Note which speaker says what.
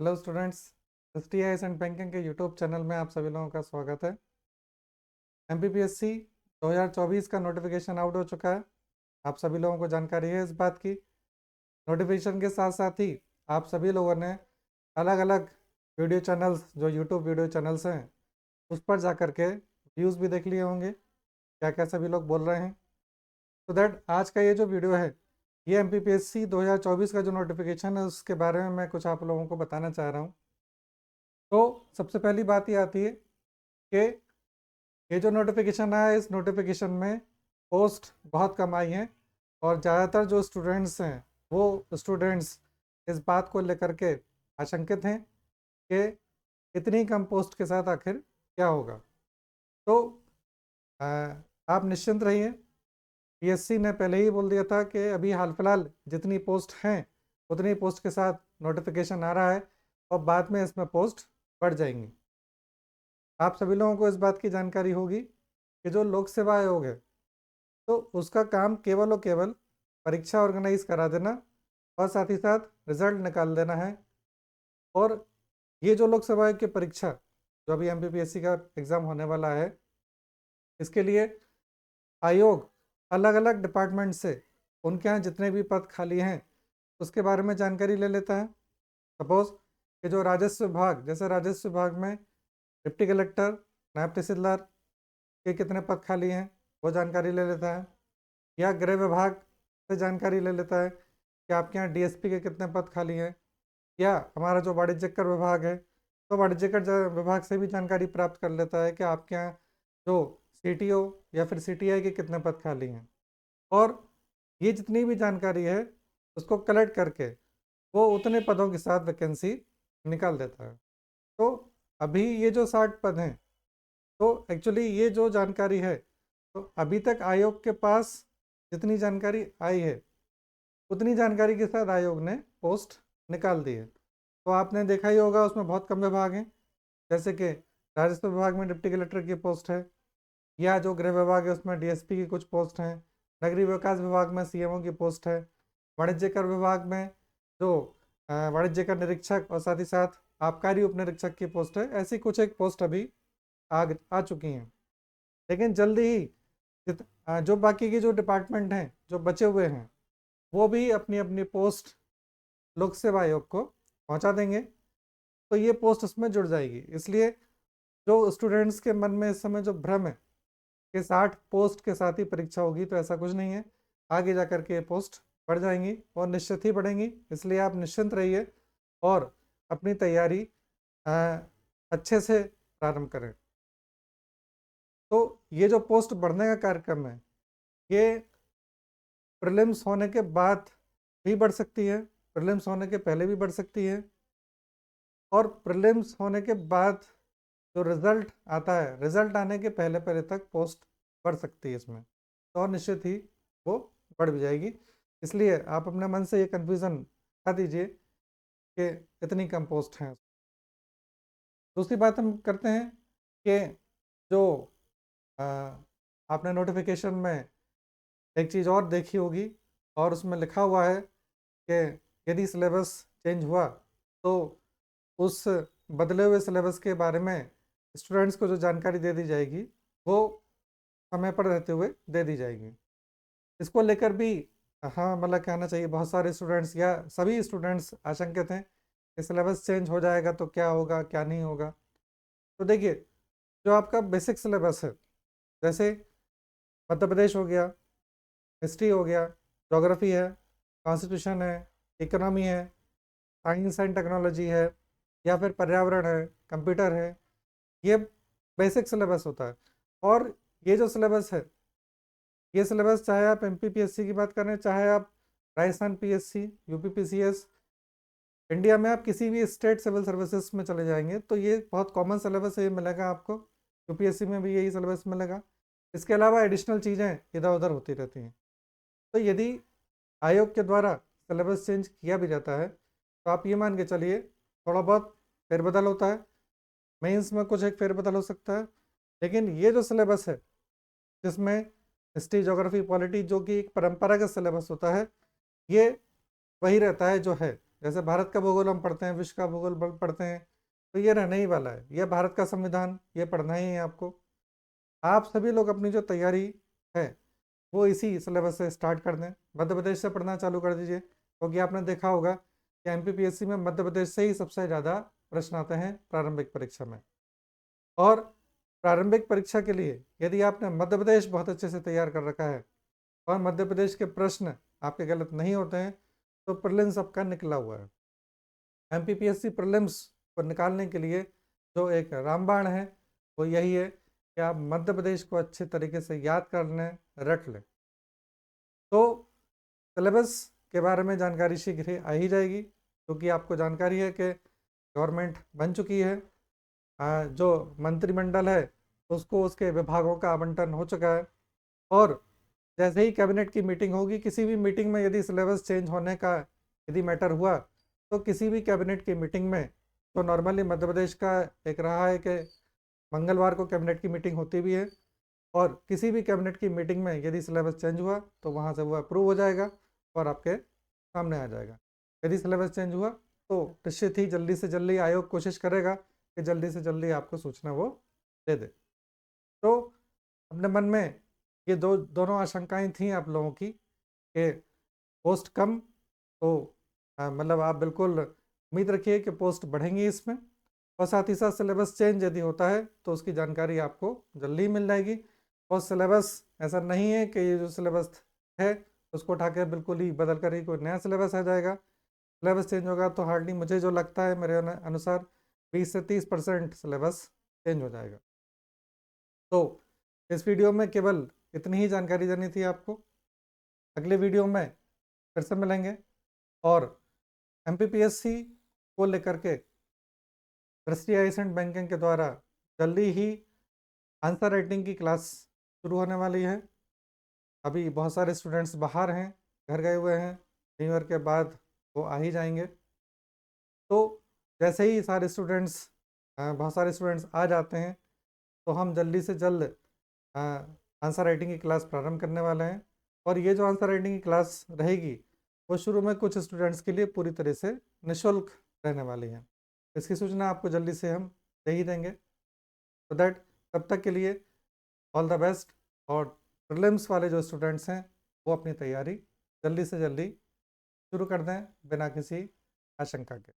Speaker 1: Hello students, एसटीआईएस and banking के YouTube channel में आप सभी लोगों का स्वागत है। एमपीपीएससी 2024 का नोटिफिकेशन आउट हो चुका है। आप सभी लोगों को जानकारी है इस बात की। नोटिफिकेशन के साथ साथ ही आप सभी लोगों ने अलग अलग वीडियो चैनल्स, जो यूट्यूब वीडियो चैनल्स हैं, उस पर जा कर के व्यूज़ भी देख लिए होंगे, क्या क्या सभी लोग बोल रहे हैं। तो दैट आज का ये जो वीडियो है, ये एमपीपीएससी 2024 का जो नोटिफिकेशन है उसके बारे में मैं कुछ आप लोगों को बताना चाह रहा हूँ। तो सबसे पहली बात ये आती है कि ये जो नोटिफिकेशन आया है, इस नोटिफिकेशन में पोस्ट बहुत कम आई हैं और ज़्यादातर जो स्टूडेंट्स हैं वो स्टूडेंट्स इस बात को लेकर के आशंकित हैं कि इतनी कम पोस्ट के साथ आखिर क्या होगा। तो आ, आप निश्चिंत रहिए। पीएससी ने पहले ही बोल दिया था कि अभी हाल फिलहाल जितनी पोस्ट हैं उतनी पोस्ट के साथ नोटिफिकेशन आ रहा है और बाद में इसमें पोस्ट बढ़ जाएंगी। आप सभी लोगों को इस बात की जानकारी होगी कि जो लोक सेवा आयोग है, तो उसका काम केवल और केवल परीक्षा ऑर्गेनाइज करा देना और साथ ही साथ रिजल्ट निकाल देना है। और ये जो लोक सेवा आयोग की परीक्षा, जो अभी एमपीपीएससी का एग्ज़ाम होने वाला है, इसके लिए आयोग अलग अलग डिपार्टमेंट से उनके यहाँ जितने भी पद खाली हैं उसके बारे में जानकारी ले लेता है। सपोज कि जो राजस्व विभाग, जैसे राजस्व विभाग में डिप्टी कलेक्टर, नायब तहसीलदार के कितने पद खाली हैं वो जानकारी ले लेता है, या गृह विभाग से जानकारी ले लेता है कि आपके यहाँ डीएसपी के कितने पद खाली हैं, या हमारा जो वाणिज्यकर विभाग है तो वाणिज्यकर विभाग से भी जानकारी प्राप्त कर लेता है कि आपके यहाँ जो सीटीओ या फिर सीटीआई के कितने पद खाली हैं। और ये जितनी भी जानकारी है उसको कलेक्ट करके वो उतने पदों के साथ वैकेंसी निकाल देता है। तो अभी ये जो 60 पद हैं, तो एक्चुअली ये जो जानकारी है, तो अभी तक आयोग के पास जितनी जानकारी आई है उतनी जानकारी के साथ आयोग ने पोस्ट निकाल दी है। तो आपने देखा ही होगा उसमें बहुत कम विभाग हैं, जैसे कि राजस्व विभाग में डिप्टी कलेक्टर की पोस्ट है, या जो गृह विभाग है उसमें डीएसपी की कुछ पोस्ट हैं, नगरीय विकास विभाग में सीएमओ की पोस्ट है, वाणिज्यकर विभाग में जो वाणिज्यकर निरीक्षक और साथ ही साथ आबकारी उप निरीक्षक की पोस्ट है। ऐसी कुछ एक पोस्ट अभी आ चुकी हैं। लेकिन जल्दी ही जो बाकी के जो डिपार्टमेंट हैं जो बचे हुए हैं वो भी अपनी अपनी पोस्ट लोक सेवा आयोग को पहुंचा देंगे, तो ये पोस्ट उसमें जुड़ जाएगी। इसलिए जो स्टूडेंट्स के मन में इस समय जो भ्रम है कि 60 पोस्ट के साथ ही परीक्षा होगी, तो ऐसा कुछ नहीं है। आगे जा कर के ये पोस्ट बढ़ जाएंगी और निश्चित ही बढ़ेंगी। इसलिए आप निश्चिंत रहिए और अपनी तैयारी अच्छे से प्रारंभ करें। तो ये जो पोस्ट बढ़ने का कार्यक्रम है, ये प्रीलिम्स होने के बाद भी बढ़ सकती है, प्रीलिम्स होने के पहले भी बढ़ सकती है, और प्रीलिम्स होने के बाद जो रिज़ल्ट आता है, रिज़ल्ट आने के पहले पहले तक पोस्ट बढ़ सकती है इसमें, तो और निश्चित ही वो बढ़ भी जाएगी। इसलिए आप अपने मन से ये कन्फ्यूज़न हटा दीजिए कि इतनी कम पोस्ट हैं। दूसरी बात हम करते हैं कि जो आ, आपने नोटिफिकेशन में एक चीज़ और देखी होगी और उसमें लिखा हुआ है कि यदि सिलेबस चेंज हुआ तो उस बदले हुए सिलेबस के बारे में स्टूडेंट्स को जो जानकारी दे दी जाएगी वो समय पर रहते हुए दे दी जाएगी। इसको लेकर भी हाँ, मतलब कहना चाहिए, बहुत सारे स्टूडेंट्स या सभी स्टूडेंट्स आशंकित हैं कि सिलेबस चेंज हो जाएगा तो क्या होगा क्या नहीं होगा। तो देखिए, जो आपका बेसिक सिलेबस है, जैसे मध्य प्रदेश हो गया, हिस्ट्री हो गया, ज्योग्राफी है, कॉन्स्टिट्यूशन है, इकोनॉमी है, साइंस एंड टेक्नोलॉजी है, या फिर पर्यावरण है, कंप्यूटर है, ये बेसिक सिलेबस होता है। और ये जो सिलेबस है, ये सिलेबस चाहे आप एमपीपीएससी की बात करें, चाहे आप राजस्थान पीएससी, यूपीपीसीएस, इंडिया में आप किसी भी स्टेट सिविल सर्विसेज में चले जाएंगे तो ये बहुत कॉमन सिलेबस है, ये मिलेगा आपको। यूपीएससी में भी यही सिलेबस मिलेगा। इसके अलावा एडिशनल चीज़ें इधर उधर होती रहती हैं। तो यदि आयोग के द्वारा सिलेबस चेंज किया भी जाता है तो आप ये मान के चलिए थोड़ा बहुत फेरबदल होता है, मेंस में कुछ एक फेरबदल हो सकता है, लेकिन ये जो सिलेबस है जिसमें हिस्ट्री, ज्योग्राफी, पॉलिटी, जो कि एक परंपरागत सिलेबस होता है, ये वही रहता है जो है। जैसे भारत का भूगोल हम पढ़ते हैं, विश्व का भूगोल पढ़ते हैं, तो ये रहने ही वाला है। यह भारत का संविधान, ये पढ़ना ही है आपको। आप सभी लोग अपनी जो तैयारी है वो इसी सिलेबस से स्टार्ट कर दें, मध्य प्रदेश से पढ़ना चालू कर दीजिए, क्योंकि आपने देखा होगा कि एमपीपीएससी में मध्य प्रदेश से ही सबसे ज़्यादा प्रश्न आते हैं प्रारंभिक परीक्षा में। और प्रारंभिक परीक्षा के लिए यदि आपने मध्य प्रदेश बहुत अच्छे से तैयार कर रखा है और मध्य प्रदेश के प्रश्न आपके गलत नहीं होते हैं, तो प्रीलिम्स आपका निकला हुआ है। एमपीपीएससी प्रीलिम्स को निकालने के लिए जो एक रामबाण है वो यही है कि आप मध्य प्रदेश को अच्छे तरीके से याद कर लें, रट लें। तो सिलेबस के बारे में जानकारी शीघ्र ही आ ही जाएगी, क्योंकि आपको जानकारी है कि गवर्नमेंट बन चुकी है, जो मंत्रिमंडल है उसको उसके विभागों का आवंटन हो चुका है, और जैसे ही कैबिनेट की मीटिंग होगी, किसी भी मीटिंग में यदि सिलेबस चेंज होने का यदि मैटर हुआ, तो किसी भी कैबिनेट की मीटिंग में, तो नॉर्मली मध्य प्रदेश का एक रहा है कि मंगलवार को कैबिनेट की मीटिंग होती भी है, और किसी भी कैबिनेट की मीटिंग में यदि सिलेबस चेंज हुआ तो वहाँ से वो अप्रूव हो जाएगा और आपके सामने आ जाएगा। यदि सिलेबस चेंज हुआ तो निश्चित ही जल्दी से जल्दी आयोग कोशिश करेगा कि जल्दी से जल्दी आपको सूचना वो दे दे। तो अपने मन में ये दोनों आशंकाएं थी आप लोगों की कि पोस्ट कम, तो मतलब आप बिल्कुल उम्मीद रखिए कि पोस्ट बढ़ेंगी इसमें, और साथ ही साथ सिलेबस चेंज यदि होता है तो उसकी जानकारी आपको जल्दी मिल जाएगी। और सिलेबस ऐसा नहीं है कि ये जो सिलेबस है उसको उठा के बिल्कुल ही बदल कर ही कोई नया सिलेबस आ जाएगा। सिलेबस चेंज होगा तो हार्डली, मुझे जो लगता है मेरे अनुसार, 20 से 30% सिलेबस चेंज हो जाएगा। तो इस वीडियो में केवल इतनी ही जानकारी देनी थी आपको। अगले वीडियो में फिर से मिलेंगे और एमपीपीएससी को लेकर के दृष्टि एजेंट बैंकिंग के द्वारा जल्दी ही आंसर राइटिंग की क्लास शुरू होने वाली है। अभी बहुत सारे स्टूडेंट्स बाहर हैं, घर गए हुए हैं, न्यू ईयर के बाद वो आ ही जाएंगे। तो जैसे ही बहुत सारे स्टूडेंट्स आ जाते हैं, तो हम जल्दी से जल्द आंसर राइटिंग की क्लास प्रारंभ करने वाले हैं। और ये जो आंसर राइटिंग की क्लास रहेगी वो शुरू में कुछ स्टूडेंट्स के लिए पूरी तरह से निःशुल्क रहने वाली है। इसकी सूचना आपको जल्दी से हम दे ही देंगे। तो दैट, तब तक के लिए ऑल द बेस्ट। और प्रीलिम्स वाले जो स्टूडेंट्स हैं वो अपनी तैयारी जल्दी से जल्दी शुरू कर दें बिना किसी आशंका के।